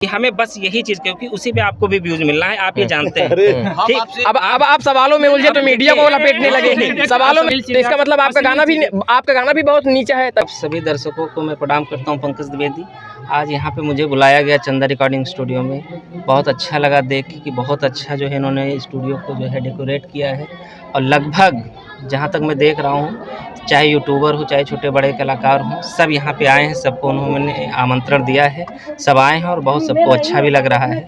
कि हमें बस यही चीज, क्योंकि उसी पे आपको भी व्यूज मिलना है, आप ये जानते हैं। ठीक, अब आप सवालों में उलझे तो मीडिया को लपेटने लगे सवालों में, तो इसका मतलब आपका गाना भी बहुत नीचा है। तब सभी दर्शकों को मैं प्रणाम करता हूँ। पंकज द्विवेदी, आज यहाँ पे मुझे बुलाया गया चंदा रिकॉर्डिंग स्टूडियो में। बहुत अच्छा लगा देख के कि बहुत अच्छा जो है इन्होंने स्टूडियो को जो है डेकोरेट किया है। और लगभग जहाँ तक मैं देख रहा हूँ, चाहे यूट्यूबर हो चाहे छोटे बड़े कलाकार हों, सब यहाँ पे आए हैं। सबको उन्होंने आमंत्रण दिया है, सब आए हैं और बहुत सबको अच्छा भी लग रहा है।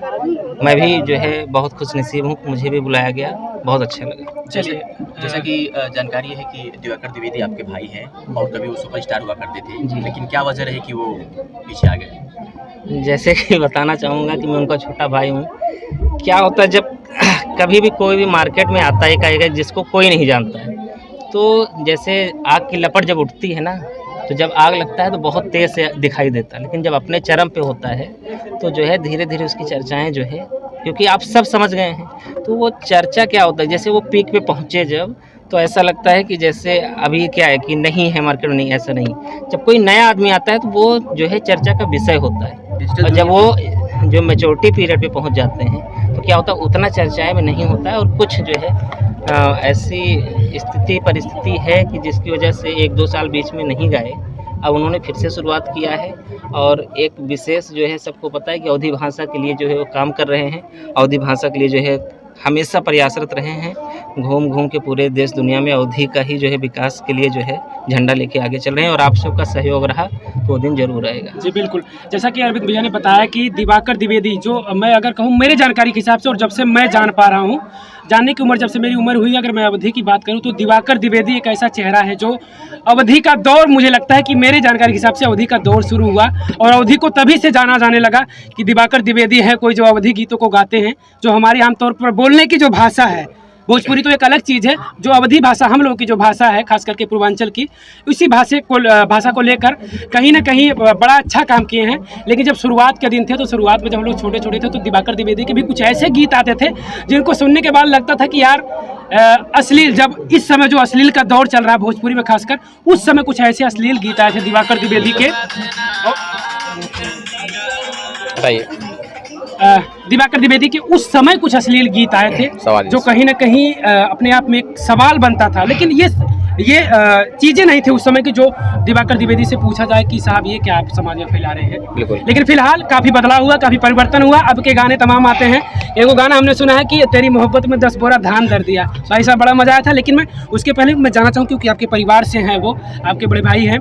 मैं भी जो है बहुत खुशनसीब हूँ, मुझे भी बुलाया गया, बहुत अच्छा लगा। जैसा कि जानकारी है कि दिवाकर द्विवेदी आपके भाई हैं और कभी वो सुपरस्टार हुआ करते थे, लेकिन क्या वजह रही कि वो पीछे आ गए? जैसे कि बताना चाहूँगा कि मैं उनका छोटा भाई हूँ। क्या होता है जब कभी भी कोई भी मार्केट में आता है कहेगा जिसको कोई नहीं जानता है, तो जैसे आग की लपट जब उठती है ना, तो जब आग लगता है तो बहुत तेज़ से दिखाई देता है, लेकिन जब अपने चरम पे होता है तो जो है धीरे धीरे उसकी चर्चाएं जो है, क्योंकि आप सब समझ गए हैं, तो वो चर्चा क्या होता है, जैसे वो पीक पे पहुँचे जब, तो ऐसा लगता है कि जैसे अभी क्या है कि नहीं है मार्केट में, नहीं, ऐसा नहीं। जब कोई नया आदमी आता है तो वो जो है चर्चा का विषय होता है, और जब वो जो मेच्योरिटी पीरियड पे पहुंच जाते हैं तो क्या होता है उतना चर्चाएं में नहीं होता है। और कुछ जो है ऐसी परिस्थिति है कि जिसकी वजह से 1-2 साल बीच में नहीं गए, अब उन्होंने फिर से शुरुआत किया है। और एक विशेष जो है सबको पता है कि अवधी भाषा के लिए जो है वो काम कर रहे हैं, अवधी भाषा के लिए जो है हमेशा प्रयासरत रहे हैं। घूम घूम के पूरे देश दुनिया में अवधी का ही जो है विकास के लिए जो है झंडा लेके आगे चल रहे हैं, और आप सबका सहयोग रहा तो वो दिन जरूर आएगा। जी बिल्कुल, जैसा कि अरविंद भैया ने बताया कि दिवाकर द्विवेदी, जो मैं अगर कहूँ मेरे जानकारी के हिसाब से और जब से मैं जान पा रहा हूँ, जानने की उम्र जब से मेरी उम्र हुई, अगर मैं अवधी की बात करूं तो दिवाकर द्विवेदी एक ऐसा चेहरा है जो अवधी का दौर, मुझे लगता है कि मेरे जानकारी के हिसाब से अवधी का दौर शुरू हुआ और अवधी को तभी से जाना जाने लगा कि दिवाकर द्विवेदी है कोई जो अवधी गीतों को गाते हैं, जो हमारी आमतौर पर बोलने की जो भाषा है, भोजपुरी तो एक अलग चीज़ है, जो अवधी भाषा हम लोगों की जो भाषा है खास करके पूर्वांचल की, उसी भाषा को लेकर कहीं ना कहीं बड़ा अच्छा काम किए हैं। लेकिन जब शुरुआत के दिन थे तो शुरुआत में जब हम लोग छोटे छोटे थे तो दिवाकर द्विवेदी के भी कुछ ऐसे गीत आते थे जिनको सुनने के बाद लगता था कि यार अश्लील, जब इस समय जो अश्लील का दौर चल रहा है भोजपुरी में खासकर, उस समय कुछ ऐसे अश्लील गीत आए थे दिवाकर द्विवेदी के। दिवाकर द्विवेदी के उस समय कुछ अश्लील गीत आए थे जो कहीं ना कहीं अपने आप में एक सवाल बनता था, लेकिन ये चीज़ें नहीं थे उस समय की जो दिवाकर द्विवेदी से पूछा जाए कि साहब ये क्या आप समाज में फैला रहे हैं। लेकिन फिलहाल काफ़ी बदलाव हुआ, काफ़ी परिवर्तन हुआ, अब के गाने तमाम आते हैं। एगो गाना हमने सुना है कि तेरी मोहब्बत में 10 बोरा धान दर दिया, भाई साहब बड़ा मजा आया था। लेकिन मैं उसके पहले मैं जानना चाहूँ, क्योंकि आपके परिवार से हैं, वो आपके बड़े भाई हैं,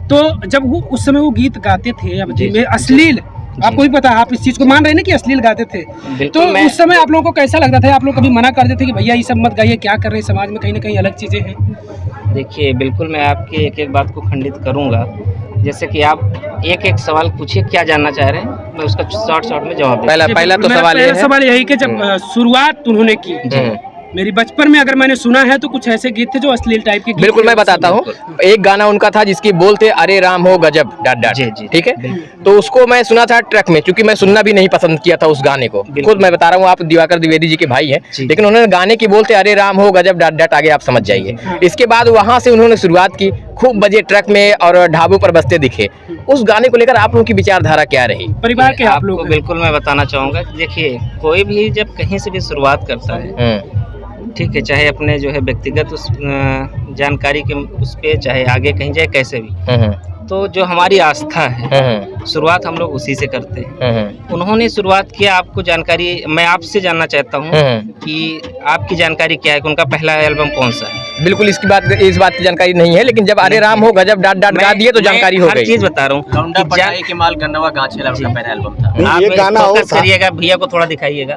तो जब वो उस समय वो गीत गाते थे अवधी में अश्लील, आपको भी पता है, आप इस चीज को मान रहे हैं ना कि अश्लील गाते थे, तो उस समय आप लोगों को कैसा लगता था? आप लोग कभी मना कर देते कि भैया ये सब मत गाइए, क्या कर रहे हैं, समाज में कहीं ना कहीं अलग चीजें हैं? देखिए, बिल्कुल मैं आपकी एक एक बात को खंडित करूंगा। जैसे कि आप एक एक सवाल पूछिए, क्या जानना चाह रहे हैं, मैं उसका शॉर्ट में जवाब दूंगा। पहला तो सवाल यही कि जब शुरुआत उन्होंने की, मेरी बचपन में अगर मैंने सुना है तो कुछ ऐसे गीत थे जो अश्लील टाइप के गीत। बिल्कुल मैं बताता हूँ, एक गाना उनका था जिसकी बोल थे अरे राम हो गजब डाट, ठीक है, तो उसको मैं सुना था ट्रक में, क्योंकि मैं सुनना भी नहीं पसंद किया था उस गाने को। खुद मैं बता रहा हूँ, आप दिवाकर द्विवेदी जी के भाई हैं, लेकिन उन्होंने गाने की बोलते अरे राम हो गजब डाट, आगे आप समझ जाइए। इसके बाद वहाँ से उन्होंने शुरुआत की, खूब बजे ट्रक में और ढाबों पर बजते दिखे। उस गाने को लेकर आप लोगों की विचारधारा क्या रही? परिवार के आप लोग? बिल्कुल मैं बताना चाहूँगा, देखिए कोई भी जब कहीं से भी शुरुआत करता है, ठीक है, चाहे अपने जो है व्यक्तिगत उस जानकारी के उस पे, चाहे आगे कहीं जाए कैसे भी, तो जो हमारी आस्था है, शुरुआत हम लोग उसी से करते हैं। उन्होंने शुरुआत किया, आपको जानकारी, मैं आपसे जानना चाहता हूँ कि आपकी जानकारी क्या है कि उनका पहला एल्बम कौन सा है? बिल्कुल इस बात की जानकारी नहीं है, लेकिन जब अरे राम हो गजब डाट गा दिए तो जानकारी हो गई। हर चीज बता रहा हूँ, आप फोकस करिएगा, भैया को थोड़ा दिखाइएगा।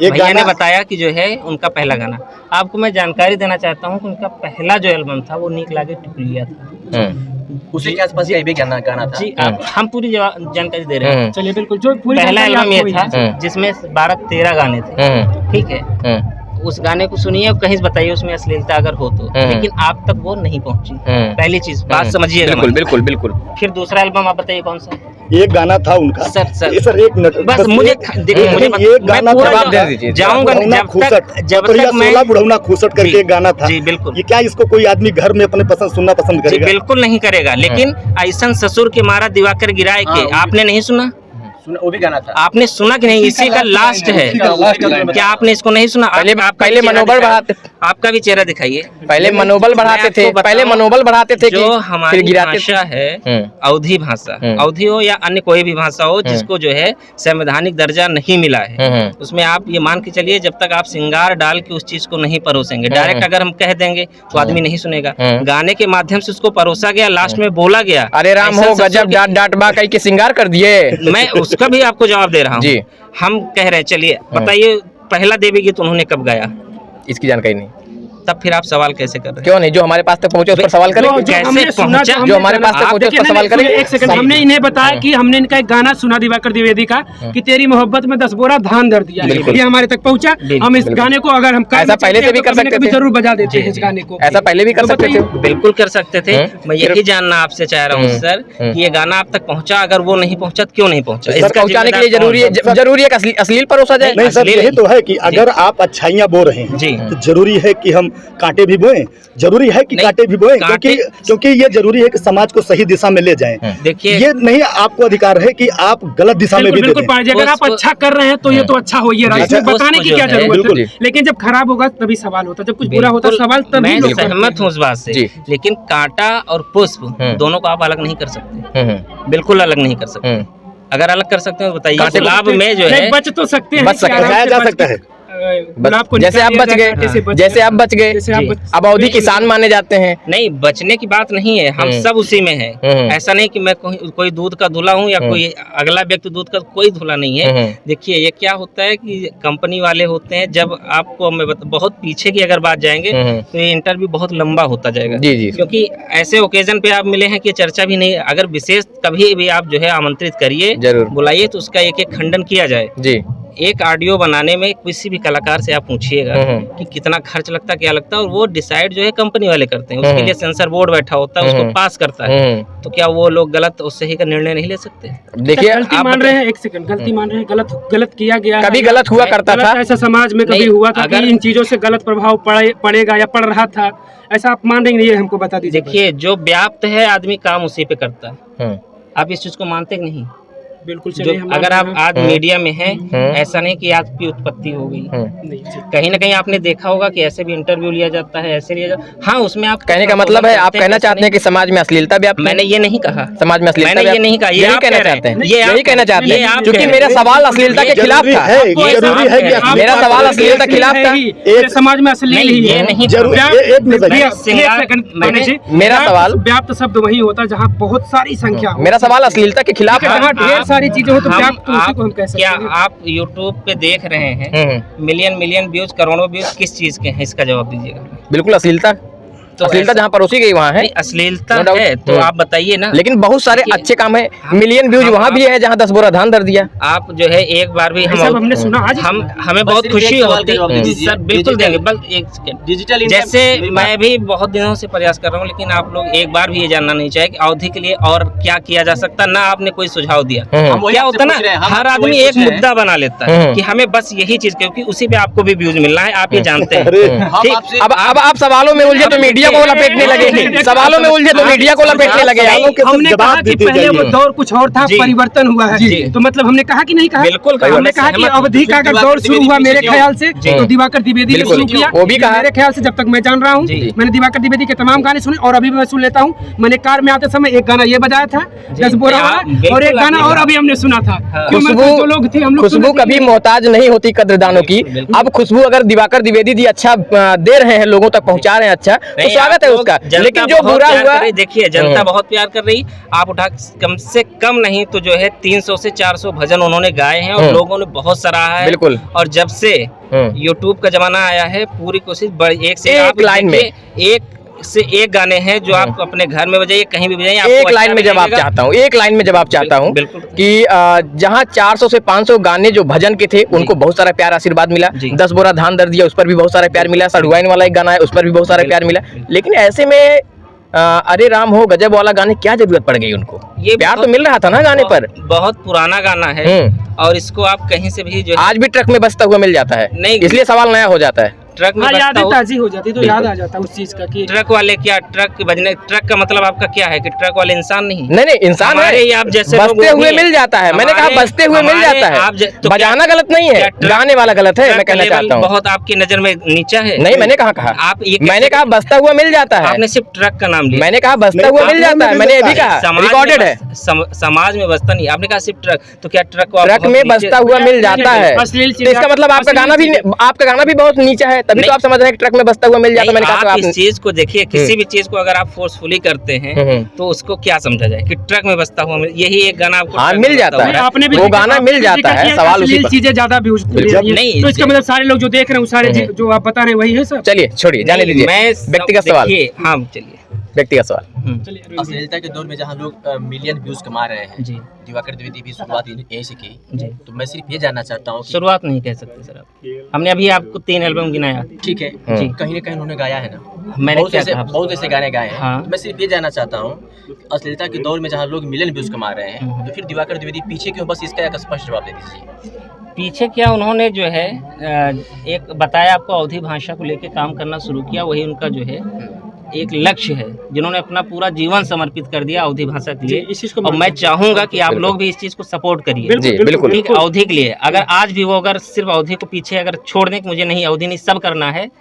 भैया ने बताया कि जो है उनका पहला गाना, आपको मैं जानकारी देना चाहता हूँ कि उनका पहला जो एल्बम था वो नीक लागे टिकुलिया था, उसी के आसपास ये भी गाना था जी। हम पूरी जानकारी दे रहे हैं। चलिए बिल्कुल, जो पहला एल्बम ये था जिसमें 12-13 गाने थे, ठीक है, उस गाने को सुनिए और कहीं बताइए उसमें अश्लीलता अगर हो तो, लेकिन आप तक वो नहीं पहुंची। पहली चीज बात समझिएगा। बिल्कुल। फिर दूसरा एल्बम आप बताइए कौन सा? एक गाना था उनका सर एक मिनट बस मुझे एक गाना जाऊंगा जब तक मैं बुढ़ौना खूसट करके एक गाना था। जी बिल्कुल। ये क्या इसको कोई आदमी घर में अपने सुनना पसंद करेगा? बिल्कुल नहीं करेगा, लेकिन ऐसा ससुर के मारा दिवाकर गिराए के आपने नहीं सुना? वो भी गाना था। आपने सुना कि नहीं? इसी का लास्ट है। क्या आपने इसको नहीं सुना? पहले मनोबल बढ़ाते, आपका भी चेहरा दिखाइए। पहले मनोबल बढ़ाते थे, पहले मनोबल बढ़ाते थे जो हमारी भाषा है अवधी भाषा, अवधी हो या अन्य कोई भी भाषा हो जिसको जो है संवैधानिक दर्जा नहीं मिला है, उसमें आप ये मान के चलिए जब तक आप श्रृंगार डाल के उस चीज को नहीं परोसेंगे, डायरेक्ट अगर हम कह देंगे तो आदमी नहीं सुनेगा। गाने के माध्यम से उसको परोसा गया, लास्ट में बोला गया, अरे राम हो गजब डांट डांट बा कहीं के श्रृंगार कर दिए। मैं उसका भी आपको जवाब दे रहा हूँ। जी। हम कह रहे हैं, चलिए बताइए पहला देवी गीत उन्होंने कब गाया? इसकी जानकारी नहीं। तब फिर आप सवाल कैसे कर रहे हैं? क्यों नहीं? जो हमारे पास तक पहुंचे उस पर सवाल करें। कैसे पहुंचा? जो हमारे पास तक पहुंचे उस पर सवाल करें। एक सेकंड, हमने इन्हें बताया कि हमने इनका एक गाना सुना दिवाकर द्विवेदी का कि तेरी मोहब्बत में 10 बोरा धान दर दिया, ये हमारे तक पहुंचा। हम इस गाने को अगर हम ऐसा पहले से भी कर सकते थे, जरूर बजा देते हैं इस गाने को। ऐसा पहले भी कर सकते थे, बिल्कुल कर सकते थे। मैं यही जानना आपसे चाह रहा हूँ सर कि ये गाना आप तक पहुंचा, अगर वो नहीं पहुंचा तो क्यों नहीं पहुंचा? इसका पहुंचाने के लिए जरूरी है कि अश्लील परोसा जाए। नहीं सर, यही तो है कि अगर आप अच्छाइयाँ बो रहे हैं जी, तो जरूरी है कि हम कांटे भी बोएं, जरूरी है कि कांटे भी बोएं, क्योंकि ये जरूरी है कि समाज को सही दिशा में ले जाएं। देखिए, ये नहीं आपको अधिकार है कि आप गलत दिशा में भी बिल्कुल दे दें। अगर आप अच्छा कर रहे हैं तो ये तो अच्छा हो, ये इसमें बताने की क्या जरूरत है? लेकिन जब खराब होगा तभी सवाल होता, जब कुछ बुरा होता सवाल तभी। मैं सहमत हूँ उस बात से, लेकिन कांटा और पुष्प दोनों को आप अलग नहीं कर सकते, बिल्कुल अलग नहीं कर सकते। अगर अलग कर सकते हो बताइए। गुलाब में जो है बच तो सकते हैं, बच सकते जा सकता है। जैसे आप बच गए, जैसे आप बच गए, अब अवधी किसान माने जाते हैं। नहीं, बचने की बात नहीं है, हम सब उसी में हैं। ऐसा नहीं कि मैं कोई दूध का धुला हूँ या कोई अगला व्यक्ति दूध का कोई धुला नहीं है। देखिए, ये क्या होता है कि कंपनी वाले होते हैं, जब आपको मैं बहुत पीछे की अगर बात जाएंगे तो ये इंटरव्यू बहुत लंबा होता जाएगा। जी। क्योंकि ऐसे ओकेजन पे आप मिले हैं कि चर्चा भी नहीं, अगर विशेष कभी भी आप जो है आमंत्रित करिए, बुलाइए तो उसका एक एक खंडन किया जाए। जी। एक ऑडियो बनाने में किसी भी कलाकार से आप पूछिएगा कि कितना खर्च लगता है, क्या लगता है, और वो डिसाइड जो है कंपनी वाले करते हैं। उसके लिए सेंसर बोर्ड बैठा होता है, उसको पास करता है। तो क्या वो लोग गलत और सही का निर्णय नहीं ले सकते? देखिए, गलती मान रहे हैं, एक सेकंड, गलती मान रहे हैं, गलत किया गया, कभी गलत हुआ करता था, ऐसा समाज में कभी हुआ था कि इन चीजों से गलत प्रभाव पड़ेगा या पड़ रहा था, ऐसा आप मान रहे हैं? ये हमको बता दीजिए। देखिए, जो व्याप्त है आदमी काम उसी पे करता है। आप इस चीज को मानते कि नहीं? बिल्कुल। अगर आप आज मीडिया में हैं, ऐसा नहीं कि आपकी उत्पत्ति हो गई, कहीं ना कहीं आपने देखा होगा कि ऐसे भी इंटरव्यू लिया जाता है, ऐसे लिया जाता है। हाँ, उसमें आप कहने का मतलब है, आप कहना चाहते हैं कि समाज में अश्लीलता व्याप्त? मैंने ये नहीं कहा, समाज में अश्लीलता, मैंने ये नहीं कहा, यही कहना चाहते हैं, यही कहना चाहते हैं, क्योंकि मेरा सवाल अश्लीलता के खिलाफ था। जरूरी है कि मेरा सवाल अश्लीलता के खिलाफ था। समाज में अश्लील ही है, नहीं। मेरा सवाल व्याप्त शब्द वही होता है जहाँ बहुत सारी संख्या। मेरा सवाल अश्लीलता के खिलाफ है। ढेर सारी चीजें हो तो क्या आप YouTube पे देख रहे हैं मिलियन व्यूज, करोड़ों व्यूज किस चीज के हैं? इसका जवाब दीजिएगा। बिल्कुल अश्लीलता, तो अश्लीलता जहाँ परोसी गई वहाँ है, अश्लीलता है तो आप बताइए ना। लेकिन बहुत सारे अच्छे काम है, मिलियन व्यूज वहाँ भी है जहाँ 10 बोरा धान दर दिया। आप जो है एक बार भी हमने सुना, आज हमें बहुत खुशी होती है सर, बिल्कुल देंगे, बस एक सेकंड। डिजिटल जैसे मैं भी बहुत दिनों से प्रयास कर रहा हूँ, लेकिन आप लोग एक बार भी ये जानना नहीं चाहे कि अवधि के लिए और क्या किया जा सकता, ना आपने कोई सुझाव दिया। क्या होता है ना, हर आदमी एक मुद्दा बना लेता है कि हमें बस यही चीज, क्योंकि उसी पे आपको भी व्यूज मिलना है, आप ये जानते हैं। अब आप सवालों में उलझे तो मीडिया को लपेटने लगे, सवालों में उलझे तो मीडिया को लपेटने लगे। हमने कहा कि पहले वो दौर कुछ और था, परिवर्तन हुआ है, तो मतलब हमने कहा कि नहीं कहा? बिल्कुल, हमने कहा कि अवधि का अगर दौर शुरू हुआ मेरे ख्याल से तो दिवाकर द्विवेदी ने शुरू किया, वो भी कहा। मेरे ख्याल से जब तक मैं जान रहा हूँ, मैंने दिवाकर द्विवेदी के तमाम गाने सुने और अभी भी मैं सुन लेता हूँ। मैंने कार में आते समय एक गाना ये बजाया था 10 बोरा वाला, और एक गाना और अभी हमने सुना था। खुशबू, लोग थे, हम लोग खुशबू कभी मोहताज नहीं होती कद्रदानों की। अब खुशबू अगर दिवाकर द्विवेदी जी अच्छा दे रहे हैं, लोगों तक पहुँचा रहे हैं, अच्छा तो स्वागत है उसका। लेकिन जो बुरा हुआ, देखिए जनता बहुत प्यार कर रही, आप उठा कम से कम नहीं तो जो है 300 से 400 भजन उन्होंने गाए हैं और लोगों ने बहुत सराहा है। बिल्कुल। और जब से YouTube का जमाना आया है, पूरी कोशिश एक से एक लाइन में एक गाने हैं जो आप अपने घर में बजाइए, कहीं भी बजाइए, एक लाइन में जवाब चाहता हूँ, एक लाइन में जवाब चाहता हूँ कि जहाँ 400 से 500 गाने जो भजन के थे उनको बहुत सारा प्यार आशीर्वाद मिला। 10 बोरा धान दर दिया, उस पर भी बहुत सारा प्यार मिला। सड़ुआइन वाला एक गाना है, उस पर भी बहुत सारा प्यार मिला। लेकिन ऐसे में अरे राम हो गजब वाला गाने क्या जरूरत पड़ गई उनको? ये प्यार तो मिल रहा था ना गाने पर। बहुत पुराना गाना है और इसको आप कहीं से भी जो आज भी ट्रक में बजता हुआ मिल जाता है, नहीं, इसलिए सवाल नया हो जाता है। ट्रक में हाँ, बसता यादें हो, ताजी हो जाती तो याद आ जाता उस चीज का कि ट्रक वाले क्या ट्रक बजने, ट्रक का मतलब आपका क्या है कि ट्रक वाले इंसान नहीं? नहीं इंसान हमारे है, ही आप जैसे लोग बसते वो हुए भी मिल जाता है। मैंने कहा हमारे- बसते हुए मिल हमारे जाता आप है, तो बजाना गलत नहीं है, क्या ट्रक- गाने वाला गलत है, मैं ट्रक कहना लेवल चाहता हूँ। बहुत आपकी नजर में नीचा है। नहीं मैंने कहा आप ये मैंने कहा बसता हुआ मिल जाता है, आपने सिर्फ ट्रक का नाम लिया। मैंने कहा बसता नहीं, हुआ मिल आपने जाता है, मिल मैंने ये भी जाता है। कहा, समाज में रिकॉर्डेड है। समाज में बसता नहीं, आपने कहा सिर्फ ट्रक, तो क्या ट्रक को आप ट्रक बहुत में नीचे- बसता हुआ मिल जाता है, अश्लील तो इसका मतलब आपका गाना भी बहुत नीचा है, तभी तो नहीं। आप समझ रहे हैं कि ट्रक में बसता हुआ मिल जाता है। नहीं, मैंने कहा तो आप आप इस चीज को देखिए, किसी भी चीज को अगर आप फोर्सफुली करते हैं तो उसको क्या समझा जाए कि ट्रक में बसता हुआ यही एक गाना आपको हाँ, ट्रक मिल में जाता बसता है। हुआ आपने भी वो देखा- गाना आपने मिल भी जाता देखा है, कि सवाल उसी अश्लील पर। चीजें ज्यादा व्यूज ले रही नहीं, हैं। तो इसका मतलब सारे लोग जो देख रहे हैं वो सारे जो आप बता रहे हैं वही है सब। चलिए छोड़िए, जाने नहीं, दीजिए। मैं व्यक्तिगत सवाल, देखिए, हाँ चलिए। व्यक्तिगत सवाल। चलिए अरविंद जी। अश्लीलता के दौर में जहाँ लोग मिलियन व्यूज कमा रहे हैं, जी दिवाकर द्विवेदी भी शुरुआत यहीं से की, जी, तो मैं सिर्फ ये जानना चाहता हूँ कि शुरुआत नहीं कह सकते सर आप। हमने अभी आपको 3 एल्बम गिनाया। ठीक है, जी। कहीं ना कहीं उन्होंने गाया है ना, मैंने क्या कहा? बहुत ऐसे गाने गाए हैं। हाँ। तो मैं सिर्फ ये जानना चाहता हूँ कि अश्लीलता के दौर में जहाँ लोग मिलियन व्यूज कमा रहे हैं, तो फिर दिवाकर द्विवेदी पीछे क्यों? बस इसका एक स्पष्ट जवाब दे दीजिए। पीछे क्या, उन्होंने जो है एक बताया आपको, अवधी भाषा को लेके काम करना शुरू किया, वही उनका जो है एक लक्ष्य है, जिन्होंने अपना पूरा जीवन समर्पित कर दिया अवधी भाषा के जी, लिए। इस चीज को और मैं चाहूंगा कि आप लोग भी इस चीज को सपोर्ट करिए। जी, बिल्कुल। ठीक, अवधि के लिए अगर आज भी वो अगर सिर्फ अवधि को पीछे अगर छोड़ दें कि मुझे नहीं अवधि नहीं सब करना है,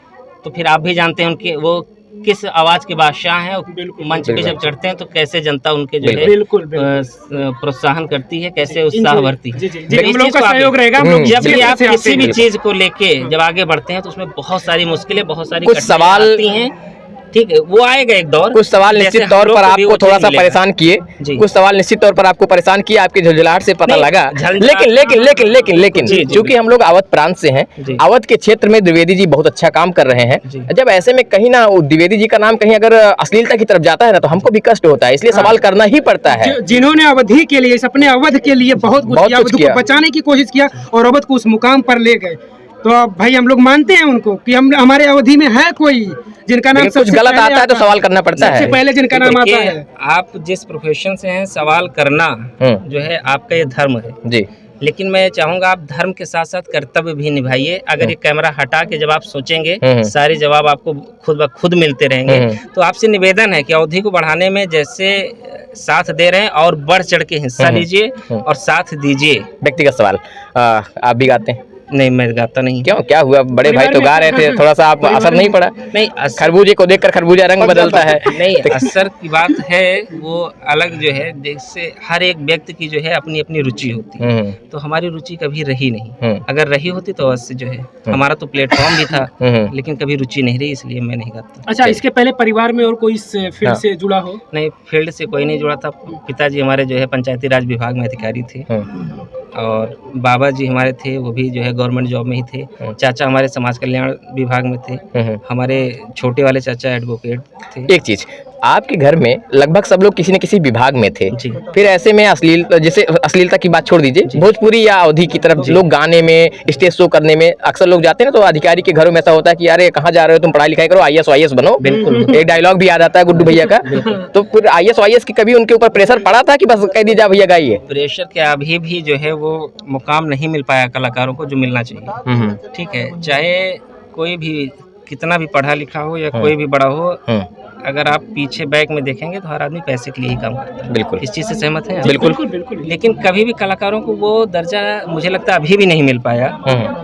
तो फिर आप भी जानते हैं उनके वो किस आवाज के बादशाह हैं। बिल्कुल, मंच पे जब चढ़ते हैं तो कैसे जनता उनके जो है बिल्कुल प्रोत्साहन करती है, कैसे उत्साह भरती है। जी जी तो जी, इस हम लोग चीज का को आप- सहयोग रहेगा। हम लोग जब भी आप से आते किसी भी हैं। चीज को लेके जब आगे बढ़ते हैं तो उसमें बहुत सारी मुश्किलें, बहुत सारी कुछ कठिनाइयां सवाल- आती हैं। ठीक है, वो आएगा एक दौर। कुछ सवाल जैसे निश्चित हम तौर लोग पर को भी आपको वो थोड़ा चीज सा मिलेगा। परेशान किए, जी। कुछ सवाल निश्चित तौर पर आपको परेशान किए, आपकी झुंझलाहट से पता नहीं, लगा। झंझाट- लेकिन लेकिन लेकिन लेकिन लेकिन जी, जी, चूंकि हम लोग अवध प्रांत से हैं, जी। अवध के क्षेत्र में द्विवेदी जी बहुत अच्छा काम कर रहे हैं। जी। जब ऐसे में कहीं ना वो द्विवेदी जी का नाम कहीं अगर अश्लीलता की तरफ जाता है ना, तो हमको भी कष्ट होता है, इसलिए सवाल करना ही पड़ता है। जिन्होंने अवधि के लिए, अपने अवध के लिए बहुत कुछ बहुत किया, कुछ अवध किया। को बचाने की कोशिश किया और अवध को उस मुकाम पर ले गए। तो अब भाई हम लोग मानते हैं उनको कि हम हमारे अवधि में है कोई जिनका नाम लेकिन कुछ सबसे गलत पहले आता है तो आता सवाल करना पड़ता सबसे है। पहले जिनका नाम आता देखिए, है। आप जिस प्रोफेशन से हैं, सवाल करना जो है आपका ये धर्म है। जी, लेकिन मैं चाहूंगा आप धर्म के साथ साथ कर्तव्य भी निभाइए। अगर ये कैमरा हटा के जब आप सोचेंगे, सारे जवाब आपको खुद ब खुद मिलते रहेंगे। तो आपसे निवेदन है कि अवधि को बढ़ाने में जैसे साथ दे रहे हैं और बढ़ चढ़ के हिस्सा लीजिए और साथ दीजिए। व्यक्तिगत सवाल, आप भी गाते हैं? नहीं, मैं गाता नहीं। क्यों, क्या हुआ? बड़े भाई तो गा रहे थे, थोड़ा सा आप असर नहीं पड़ा? नहीं, खरबूजे को देखकर खरबूजा रंग बदलता है। नहीं, असर की बात है, वो अलग जो है, जैसे हर एक व्यक्ति की जो है अपनी अपनी रुचि होती है। तो हमारी रुचि कभी रही नहीं। अगर रही होती तो अवश्य जो है हमारा तो प्लेटफॉर्म भी था, लेकिन कभी रुचि नहीं रही, इसलिए मैं नहीं गाता। अच्छा, इसके पहले परिवार में और कोई इस फील्ड से जुड़ा हो? नहीं, फील्ड से कोई नहीं जुड़ा था। पिताजी हमारे जो है पंचायती राज विभाग में अधिकारी थे और बाबा जी हमारे थे, वो भी जो है गवर्नमेंट जॉब में ही थे। चाचा हमारे समाज कल्याण विभाग में थे। हमारे छोटे वाले चाचा एडवोकेट थे। एक चीज, आपके घर में लगभग सब लोग किसी न किसी विभाग में थे, जी। फिर ऐसे में जैसे अश्लीलता की बात छोड़ दीजिए, भोजपुरी या अवधी की तरफ लोग गाने में, स्टेज शो करने में अक्सर लोग जाते हैं ना, तो अधिकारी के घरों में ऐसा होता है कि अरे कहाँ जा रहे हो तुम, पढ़ाई लिखाई करो, IAS वाईएस बनो। बिल्कुल। एक डायलॉग भी याद आता है गुड्डू भैया का। तो फिर IAS वाईएस की कभी उनके ऊपर प्रेशर पड़ा था कि बस कह दीजिए भैया गाइए? प्रेशर के अभी भी जो है वो मुकाम नहीं मिल पाया कलाकारों को जो मिलना चाहिए। ठीक है, चाहे कोई भी कितना भी पढ़ा लिखा हो या कोई भी बड़ा हो, अगर आप पीछे बैक में देखेंगे तो हर आदमी पैसे के लिए ही काम करता है। बिल्कुल। इस चीज़ से सहमत हैं आप? बिल्कुल। बिल्कुल। लेकिन कभी भी कलाकारों को वो दर्जा मुझे लगता है अभी भी नहीं मिल पाया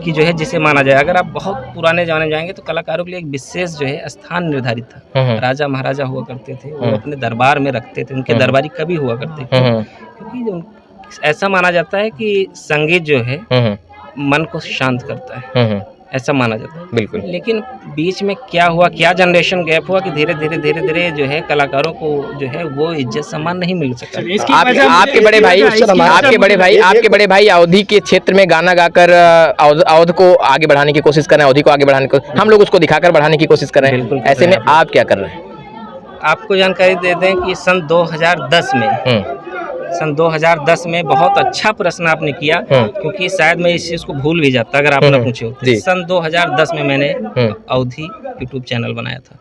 कि जो है जिसे माना जाए। अगर आप बहुत पुराने जमाने में जाएंगे तो कलाकारों के लिए एक विशेष जो है स्थान निर्धारित था। राजा महाराजा हुआ करते थे, वो अपने दरबार में रखते थे, उनके दरबारी कवि हुआ करते थे, क्योंकि ऐसा माना जाता है कि संगीत जो है मन को शांत करता है, ऐसा माना जाता है। बिल्कुल। लेकिन बीच में क्या हुआ, क्या जनरेशन गैप हुआ कि धीरे धीरे जो है कलाकारों को जो है वो इज्जत सम्मान नहीं मिल सका। आपके बड़े भाई अवधी के क्षेत्र में गाना गाकर अवध को आगे बढ़ाने की कोशिश कर रहे हैं, अवधी को आगे बढ़ाने को, हम लोग उसको दिखाकर बढ़ाने की कोशिश कर रहे हैं। बिल्कुल। ऐसे में आप क्या कर रहे हैं? आपको जानकारी दे दें कि सन 2010 में बहुत अच्छा प्रश्न आपने किया, क्योंकि शायद मैं इस चीज़ को भूल भी जाता अगर आप ना पूछे होते। सन 2010 में मैंने अवधी यूट्यूब चैनल बनाया था,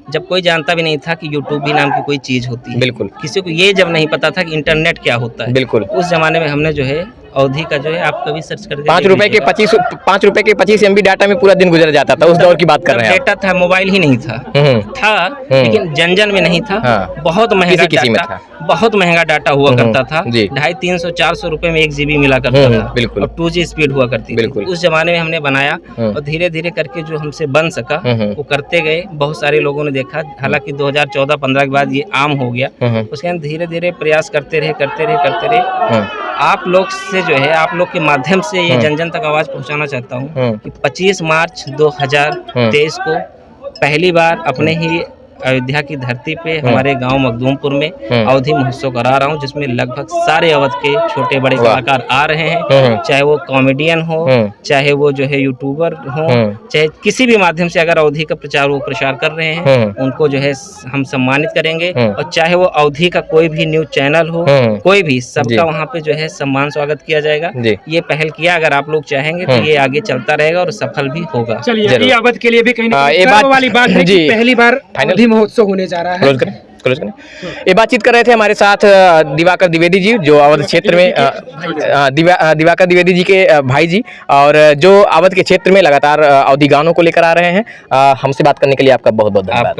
जब कोई जानता भी नहीं था कि यूट्यूब भी नाम की कोई चीज़ होती है। बिल्कुल। किसी को ये जब नहीं पता था कि इंटरनेट क्या होता है। बिल्कुल। उस जमाने में हमने जो है अवधि का जो है आप कभी सर्च करके 5 देख रुपए के लीजिएगा। 25 MB डाटा में पूरा दिन गुजर जाता था, उस दौर की बात कर रहे हैं डेटा था, मोबाइल ही नहीं था, आप। था लेकिन जन में नहीं था। हाँ। बहुत महंगा किसी में डाटा, बहुत महंगा डाटा हुआ करता था। जी। 250, 300, 400 रुपए में 1 GB मिला करता था। बिल्कुल। और 2G स्पीड हुआ करती थी। बिल्कुल। उस जमाने में हमने बनाया और धीरे धीरे करके जो हमसे बन सका वो करते गए। बहुत सारे लोगों ने देखा, हालांकि 2014-15 के बाद ये आम हो गया। उसके बाद धीरे धीरे प्रयास करते रहे। आप लोग से जो है, आप लोग के माध्यम से ये जन जन तक आवाज पहुंचाना चाहता हूँ कि 25 मार्च 2023 को पहली बार अपने ही अयोध्या की धरती पे हमारे गांव मखदूमपुर में अवधि महोत्सव करा रहा हूं, जिसमें लगभग सारे अवध के छोटे बड़े कलाकार आ रहे हैं। चाहे वो कॉमेडियन हो, चाहे वो जो है यूट्यूबर हो, चाहे किसी भी माध्यम से अगर अवधि का प्रचार वो प्रसार कर रहे हैं, उनको जो है हम सम्मानित करेंगे। और चाहे वो अवधि का कोई भी न्यूज चैनल हो, कोई भी, सबका वहाँ पे जो है सम्मान स्वागत किया जाएगा। ये पहल किया, अगर आप लोग चाहेंगे तो ये आगे चलता रहेगा और सफल भी होगा। चलिए, ये अवध के लिए भी कहीं ना ये कहीं गर्व वाली बात है कि जी। पहली बार अवधि महोत्सव होने जा रहा है। क्लोज करें। ये बातचीत कर रहे थे हमारे साथ दिवाकर द्विवेदी जी, जो अवध क्षेत्र में दिवाकर द्विवेदी जी के भाई जी, और जो अवध के क्षेत्र में लगातार अवधि गानों को लेकर आ रहे हैं। हमसे बात करने के लिए आपका बहुत बहुत धन्यवाद।